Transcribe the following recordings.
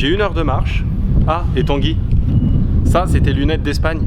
j'ai 1 heure de marche. Ah, et Tanguy, ça c'était lunettes d'Espagne.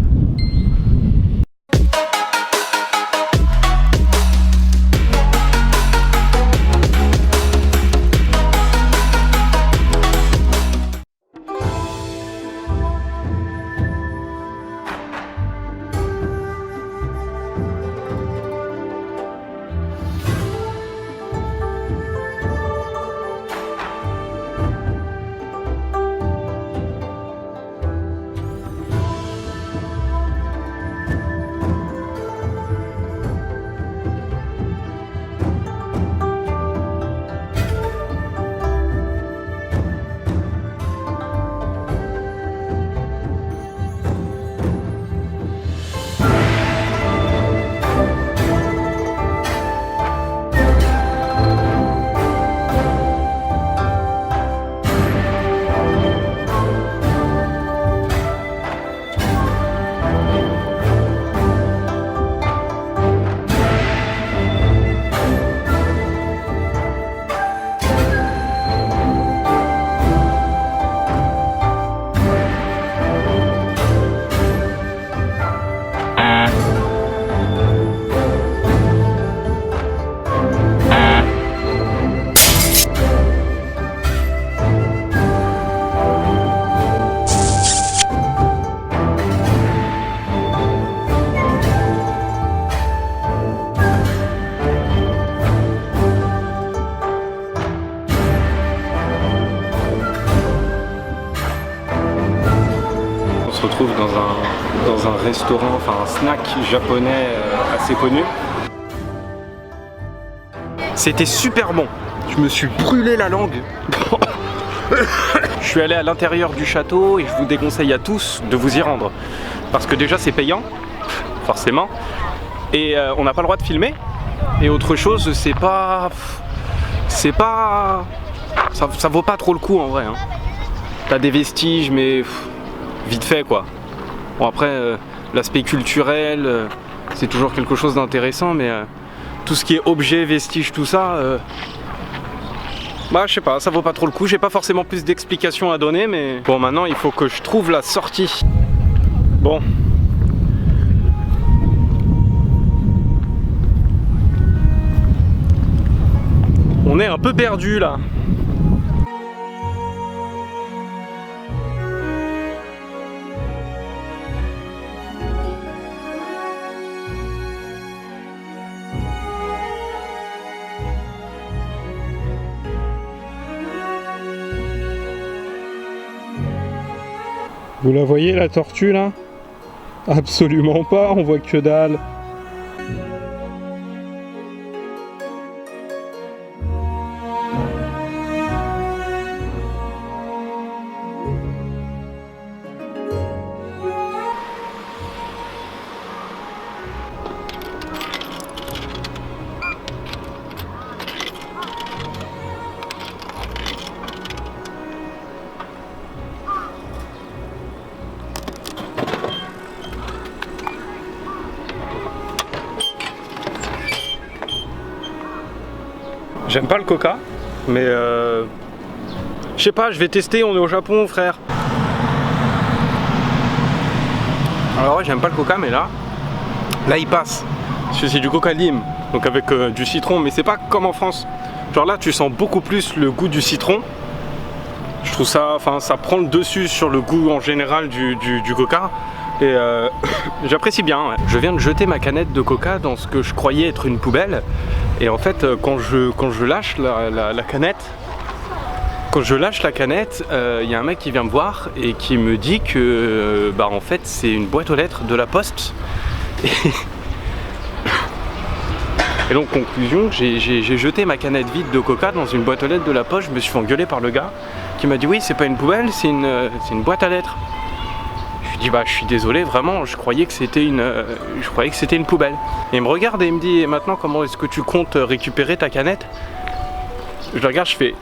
On se retrouve dans un restaurant, enfin un snack japonais assez connu. C'était super bon. Je me suis brûlé la langue. Je suis allé à l'intérieur du château et je vous déconseille à tous de vous y rendre. Parce que déjà c'est payant, forcément. Et on n'a pas le droit de filmer. Et autre chose, c'est pas... Ça vaut pas trop le coup en vrai. Hein. T'as des vestiges mais... vite fait quoi. Bon après l'aspect culturel c'est toujours quelque chose d'intéressant mais tout ce qui est objet, vestige, tout ça bah je sais pas, ça vaut pas trop le coup. J'ai pas forcément plus d'explications à donner mais bon maintenant il faut que je trouve la sortie. Bon. On est un peu perdu là. Vous la voyez la tortue là? Absolument pas, on voit que dalle. J'aime pas le coca, mais je sais pas, je vais tester, on est au Japon frère. Alors ouais, j'aime pas le coca, mais là il passe. Parce que c'est du coca lime, donc avec du citron, mais c'est pas comme en France. Genre là tu sens beaucoup plus le goût du citron. Je trouve ça, enfin ça prend le dessus sur le goût en général du coca. Et j'apprécie bien. Ouais. Je viens de jeter ma canette de coca dans ce que je croyais être une poubelle. Et en fait, quand je lâche la canette, il y a un mec qui vient me voir et qui me dit que bah en fait c'est une boîte aux lettres de la poste. Et donc conclusion, j'ai jeté ma canette vide de coca dans une boîte aux lettres de la poste. Je me suis fait engueuler par le gars qui m'a dit oui c'est pas une poubelle, c'est une boîte à lettres. Je lui dis bah je suis désolé vraiment, je croyais que c'était une poubelle. Et il me regarde et il me dit et maintenant comment est-ce que tu comptes récupérer ta canette? Je le regarde, je fais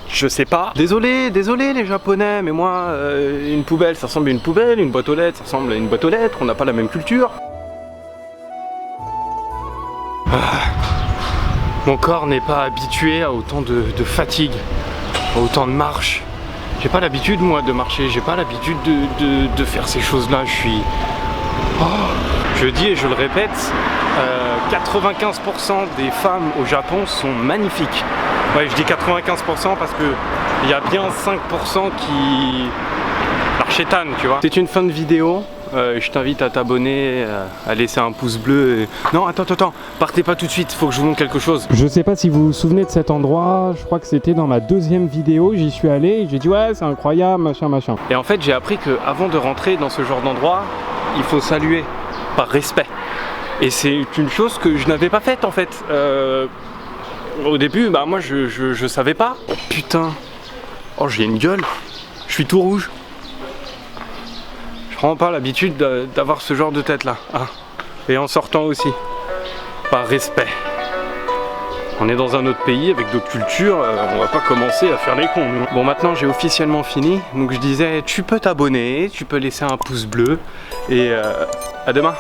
je sais pas. Désolé les japonais, mais moi une poubelle ça ressemble à une poubelle, une boîte aux lettres ça ressemble à une boîte aux lettres, on n'a pas la même culture. Mon corps n'est pas habitué à autant de fatigue. autant de marche. J'ai pas l'habitude moi de marcher, j'ai pas l'habitude de faire ces choses-là. Je suis... Oh. Je dis et je le répète, 95% des femmes au Japon sont magnifiques. Ouais, je dis 95% parce que il y a bien 5% qui l'archétane, tu vois. C'est une fin de vidéo. Je t'invite à t'abonner, à laisser un pouce bleu. Non, attends, partez pas tout de suite, faut que je vous montre quelque chose. Je sais pas si vous vous souvenez de cet endroit, je crois que c'était dans ma deuxième vidéo, j'y suis allé et j'ai dit ouais, c'est incroyable, machin. Et en fait, j'ai appris qu'avant de rentrer dans ce genre d'endroit, il faut saluer par respect. Et c'est une chose que je n'avais pas faite en fait. Au début, bah moi je savais pas. Putain, oh j'ai une gueule, je suis tout rouge. Je prends pas l'habitude d'avoir ce genre de tête là. Ah. Et en sortant aussi, par respect. On est dans un autre pays avec d'autres cultures, on va pas commencer à faire les cons. Nous. Bon, maintenant j'ai officiellement fini, donc je disais tu peux t'abonner, tu peux laisser un pouce bleu et à demain.